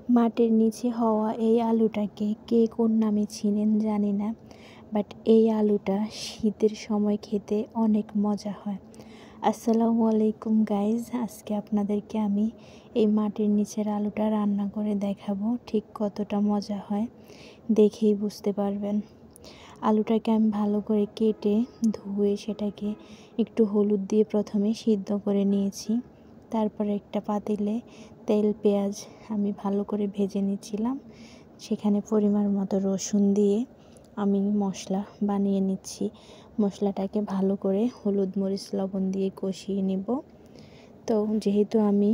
মাটির নিচে হওয়া এই আলুটাকে কে কোন নামে চিনেন জানি না, বাট এই আলুটা শীতের সময় খেতে অনেক মজা হয়। আসসালামু আলাইকুম গাইজ, আজকে আপনাদেরকে আমি এই মাটির নিচের আলুটা রান্না করে দেখাবো ঠিক কতটা মজা হয়, দেখেই বুঝতে পারবেন। আলুটাকে আমি ভালো করে কেটে ধুয়ে সেটাকে একটু হলুদ দিয়ে প্রথমে সিদ্ধ করে নিয়েছি। তারপরে একটা পাতিলে তেল পেঁয়াজ আমি ভালো করে ভেজে নিচ্ছিলাম। সেখানে পরিমাণ মতো রসুন দিয়ে আমি মশলা বানিয়ে নিচ্ছি। মশলাটাকে ভালো করে হলুদ মরিচ লবণ দিয়ে কষিয়ে নেব। তো যেহেতু আমি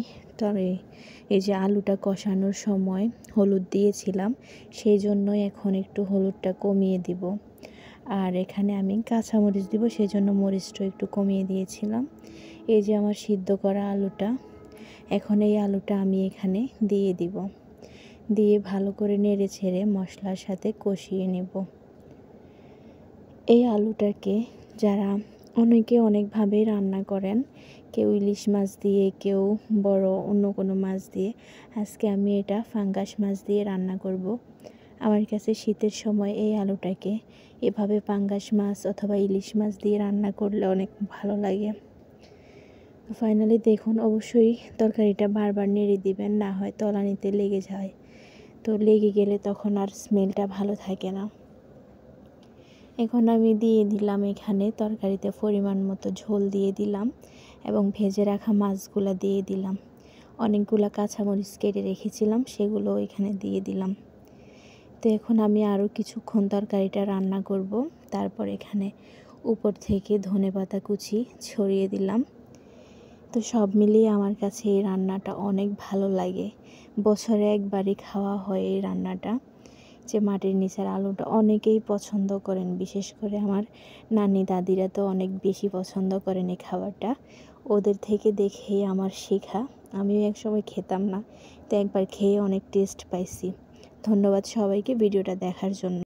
এই যে আলুটা কষানোর সময় হলুদ দিয়েছিলাম, সেই জন্যই এখন একটু হলুদটা কমিয়ে দিব। আর এখানে আমি কাঁচামরিচ দিব, সেই জন্য মরিচটা একটু কমিয়ে দিয়েছিলাম। এই যে আমার সিদ্ধ করা আলুটা, এখন এই আলুটা আমি এখানে দিয়ে দিব। দিয়ে ভালো করে নেড়ে ছেড়ে মশলার সাথে কষিয়ে নেব। এই আলুটাকে যারা অনেকে অনেকভাবে রান্না করেন, কেউ ইলিশ মাছ দিয়ে, কেউ বড় অন্য কোনো মাছ দিয়ে। আজকে আমি এটা ফাঙ্গাস মাছ দিয়ে রান্না করব। আমার কাছে শীতের সময় এই আলুটাকে এভাবে পাঙ্গাস মাছ অথবা ইলিশ মাছ দিয়ে রান্না করলে অনেক ভালো লাগে। ফাইনালি দেখুন, অবশ্যই তরকারিটা বারবার নেড়ে দিবেন, না হয় তলানিতে লেগে যায়। তো লেগে গেলে তখন আর স্মেলটা ভালো থাকে না। এখন আমি দিয়ে দিলাম এখানে তরকারিতে পরিমাণ মতো ঝোল দিয়ে দিলাম এবং ভেজে রাখা মাছগুলো দিয়ে দিলাম। অনেকগুলো কাঁচামরিচ কেটে রেখেছিলাম, সেগুলো এখানে দিয়ে দিলাম। তো এখন আমি আরও কিছুক্ষণ তরকারিটা রান্না করব। তারপর এখানে উপর থেকে ধনেপাতা কুচি ছড়িয়ে দিলাম। তো সব মিলিয়ে আমার কাছে এই রান্নাটা অনেক ভালো লাগে। বছরে একবারই খাওয়া হয় এই রান্নাটা। যে মাটির নিচের আলুটা অনেকেই পছন্দ করেন, বিশেষ করে আমার নানি দাদিরা তো অনেক বেশি পছন্দ করেন এই খাবারটা। ওদের থেকে দেখেই আমার শেখা। আমিও একসময় খেতাম না, তো একবার খেয়ে অনেক টেস্ট পাইছি। ধন্যবাদ সবাইকে ভিডিওটা দেখার জন্য।